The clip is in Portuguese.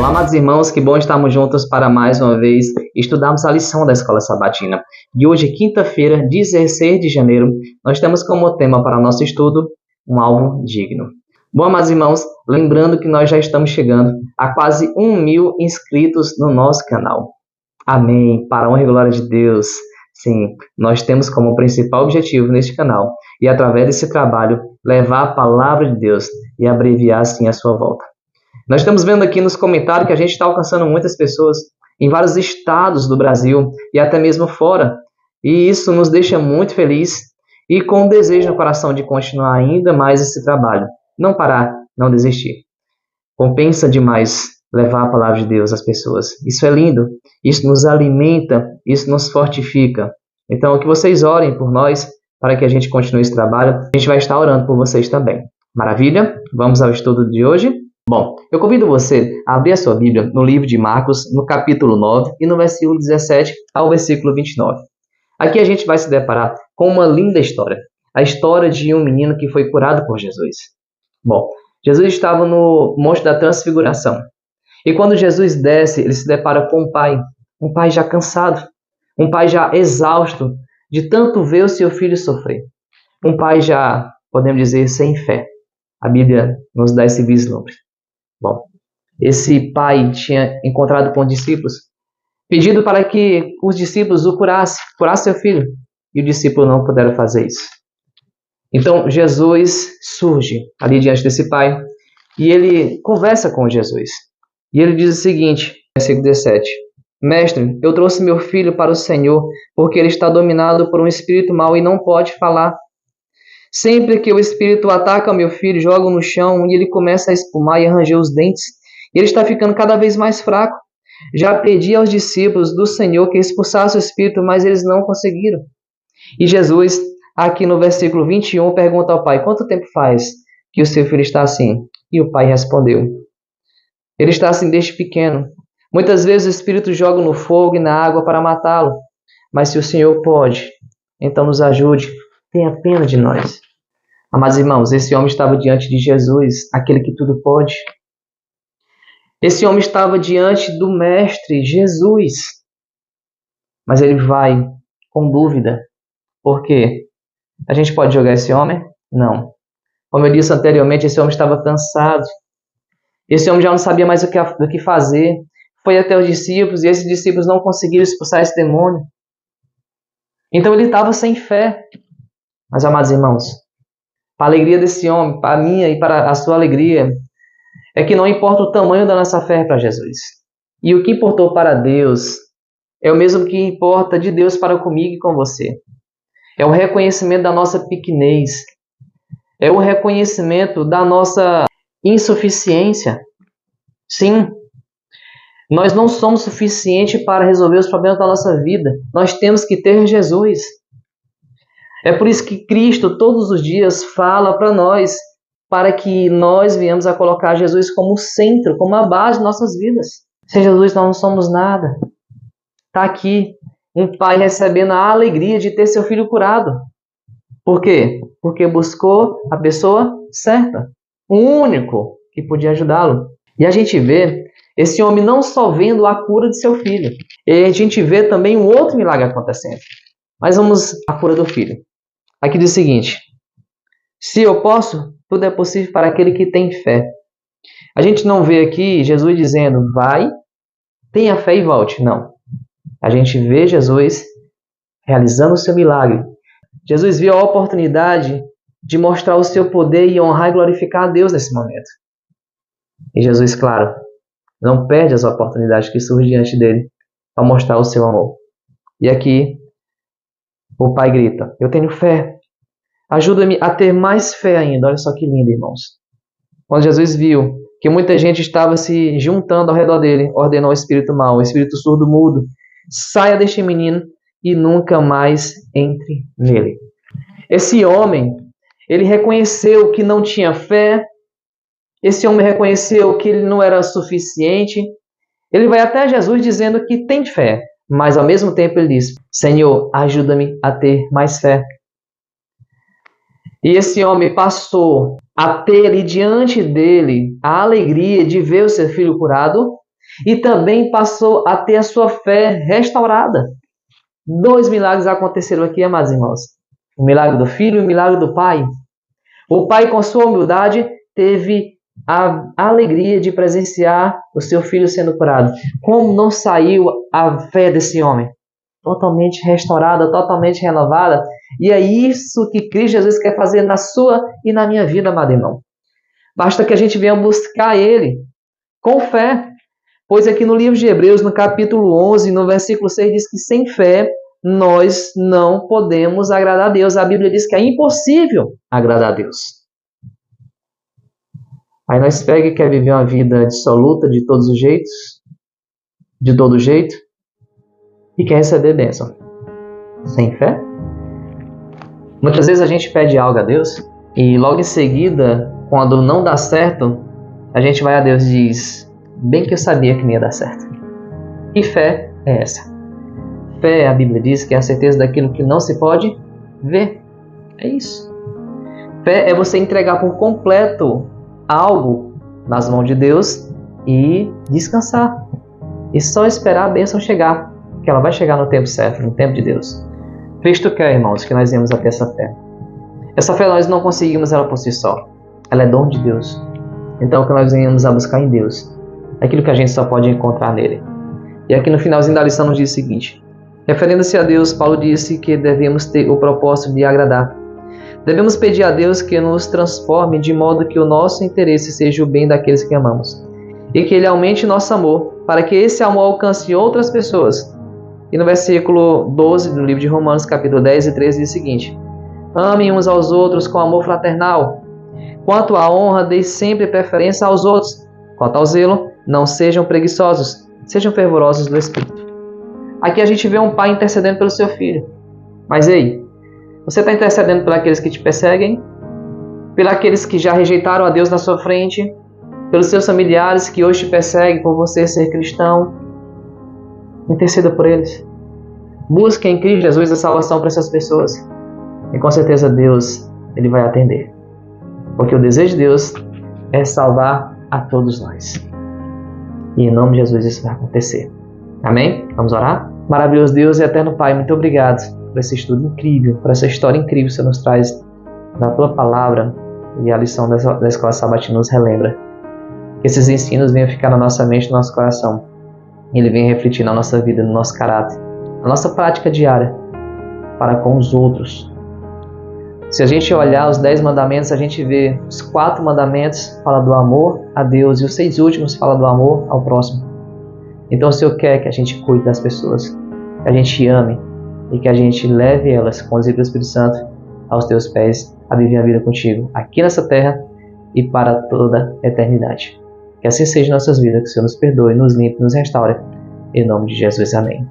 Olá, amados irmãos, que bom estarmos juntos para mais uma vez estudarmos a lição da Escola Sabatina. E hoje, quinta-feira, 16 de janeiro, nós temos como tema para o nosso estudo um alvo digno. Bom, amados irmãos, lembrando que nós já estamos chegando a quase 1.000 inscritos no nosso canal. Amém, para a honra e glória de Deus. Sim, nós temos como principal objetivo neste canal e através desse trabalho levar a palavra de Deus e abreviar assim a sua volta. Nós estamos vendo aqui nos comentários que a gente está alcançando muitas pessoas em vários estados do Brasil e até mesmo fora. E isso nos deixa muito feliz e com o desejo no coração de continuar ainda mais esse trabalho. Não parar, não desistir. Compensa demais levar a palavra de Deus às pessoas. Isso é lindo, isso nos alimenta, isso nos fortifica. Então, que vocês orem por nós para que a gente continue esse trabalho. A gente vai estar orando por vocês também. Maravilha? Vamos ao estudo de hoje? Bom, eu convido você a abrir a sua Bíblia no livro de Marcos, no capítulo 9 e no versículo 17 ao versículo 29. Aqui a gente vai se deparar com uma linda história. A história de um menino que foi curado por Jesus. Bom, Jesus estava no Monte da Transfiguração. E quando Jesus desce, ele se depara com um pai já cansado, um pai já exausto de tanto ver o seu filho sofrer. Um pai já, podemos dizer, sem fé. A Bíblia nos dá esse vislumbre. Bom, esse pai tinha encontrado com os discípulos, pedido para que os discípulos o curassem seu filho. E os discípulos não puderam fazer isso. Então, Jesus surge ali diante desse pai e ele conversa com Jesus. E ele diz o seguinte, versículo 17. Mestre, eu trouxe meu filho para o Senhor porque ele está dominado por um espírito mau e não pode falar. Sempre que o espírito ataca meu filho, joga no chão e ele começa a espumar e a ranger os dentes. E ele está ficando cada vez mais fraco. Já pedi aos discípulos do Senhor que expulsassem o espírito, mas eles não conseguiram. E Jesus, aqui no versículo 21, pergunta ao pai, quanto tempo faz que o seu filho está assim? E o pai respondeu, ele está assim desde pequeno. Muitas vezes o espírito joga no fogo e na água para matá-lo. Mas se o Senhor pode, então nos ajude. Tenha pena de nós. Amados irmãos, esse homem estava diante de Jesus, aquele que tudo pode. Esse homem estava diante do Mestre, Jesus. Mas ele vai com dúvida. Por quê? A gente pode jogar esse homem? Não. Como eu disse anteriormente, esse homem estava cansado. Esse homem já não sabia mais o que fazer. Foi até os discípulos e esses discípulos não conseguiram expulsar esse demônio. Então ele estava sem fé. Mas, amados irmãos, para a alegria desse homem, para a minha e para a sua alegria, é que não importa o tamanho da nossa fé para Jesus. E o que importou para Deus é o mesmo que importa de Deus para comigo e com você. É o reconhecimento da nossa pequenez. É o reconhecimento da nossa insuficiência. Sim, nós não somos suficientes para resolver os problemas da nossa vida. Nós temos que ter Jesus. É por isso que Cristo todos os dias fala para nós, para que nós venhamos a colocar Jesus como centro, como a base de nossas vidas. Sem Jesus nós não somos nada. Está aqui um pai recebendo a alegria de ter seu filho curado. Por quê? Porque buscou a pessoa certa, o único que podia ajudá-lo. E a gente vê esse homem não só vendo a cura de seu filho, e a gente vê também um outro milagre acontecendo. Mas vamos à cura do filho. Aqui diz o seguinte, se eu posso, tudo é possível para aquele que tem fé. A gente não vê aqui Jesus dizendo, vai, tenha fé e volte. Não. A gente vê Jesus realizando o seu milagre. Jesus viu a oportunidade de mostrar o seu poder e honrar e glorificar a Deus nesse momento. E Jesus, claro, não perde as oportunidades que surgem diante dele para mostrar o seu amor. E aqui, o pai grita, eu tenho fé. Ajuda-me a ter mais fé ainda. Olha só que lindo, irmãos. Quando Jesus viu que muita gente estava se juntando ao redor dele, ordenou ao espírito mau, o espírito surdo mudo, saia deste menino e nunca mais entre nele. Esse homem, ele reconheceu que não tinha fé. Esse homem reconheceu que ele não era suficiente. Ele vai até Jesus dizendo que tem fé. Mas ao mesmo tempo ele diz, Senhor, ajuda-me a ter mais fé. E esse homem passou a ter ali diante dele a alegria de ver o seu filho curado e também passou a ter a sua fé restaurada. 2 milagres aconteceram aqui, amados irmãos. O milagre do filho e o milagre do pai. O pai, com sua humildade, teve a alegria de presenciar o seu filho sendo curado. Como não saiu a fé desse homem? Totalmente restaurada, totalmente renovada. E é isso que Cristo Jesus quer fazer na sua e na minha vida, amado irmão. Basta que a gente venha buscar Ele com fé. Pois aqui no livro de Hebreus, no capítulo 11, no versículo 6, diz que sem fé nós não podemos agradar a Deus. A Bíblia diz que é impossível agradar a Deus. Aí nós pega e quer viver uma vida dissoluta de todos os jeitos, de todo jeito, e quer receber bênção. Sem fé? Muitas vezes a gente pede algo a Deus e logo em seguida, quando não dá certo, a gente vai a Deus e diz: bem que eu sabia que não ia dar certo. Que fé é essa? Fé, a Bíblia diz que é a certeza daquilo que não se pode ver. É isso. Fé é você entregar por completo algo nas mãos de Deus e descansar. E só esperar a bênção chegar, que ela vai chegar no tempo certo, no tempo de Deus. Cristo quer, irmãos, que nós venhamos a ter essa fé. Essa fé nós não conseguimos ela por si só. Ela é dom de Deus. Então que nós venhamos a buscar em Deus aquilo que a gente só pode encontrar nele. E aqui no finalzinho da lição nos diz o seguinte: referindo-se a Deus, Paulo disse que devemos ter o propósito de agradar. Devemos pedir a Deus que nos transforme de modo que o nosso interesse seja o bem daqueles que amamos, e que Ele aumente nosso amor, para que esse amor alcance outras pessoas. E no versículo 12 do livro de Romanos, capítulo 10 e 13, diz o seguinte: amem uns aos outros com amor fraternal. Quanto à honra, deem sempre preferência aos outros. Quanto ao zelo, não sejam preguiçosos, sejam fervorosos do Espírito. Aqui a gente vê um pai intercedendo pelo seu filho. Mas ei, você está intercedendo por aqueles que te perseguem? Pelos aqueles que já rejeitaram a Deus na sua frente? Pelos seus familiares que hoje te perseguem por você ser cristão? Interceda por eles. Busque em Cristo Jesus a salvação para essas pessoas. E com certeza Deus, Ele vai atender. Porque o desejo de Deus é salvar a todos nós. E em nome de Jesus isso vai acontecer. Amém? Vamos orar? Maravilhoso Deus e eterno Pai, muito obrigado por esse estudo incrível, por essa história incrível que você nos traz da Tua Palavra, e a lição da Escola Sabatina nos relembra. Que esses ensinos venham ficar na nossa mente, no nosso coração. E Ele venha refletir na nossa vida, no nosso caráter, na nossa prática diária, para com os outros. Se a gente olhar os 10 mandamentos, a gente vê os 4 mandamentos falam do amor a Deus e os 6 últimos falam do amor ao próximo. Então o Senhor quer que a gente cuide das pessoas, que a gente ame e que a gente leve elas, com o Espírito Santo, aos Teus pés, a viver a vida contigo, aqui nessa terra e para toda a eternidade. Que assim seja em nossas vidas, que o Senhor nos perdoe, nos limpe, nos restaure. Em nome de Jesus, amém.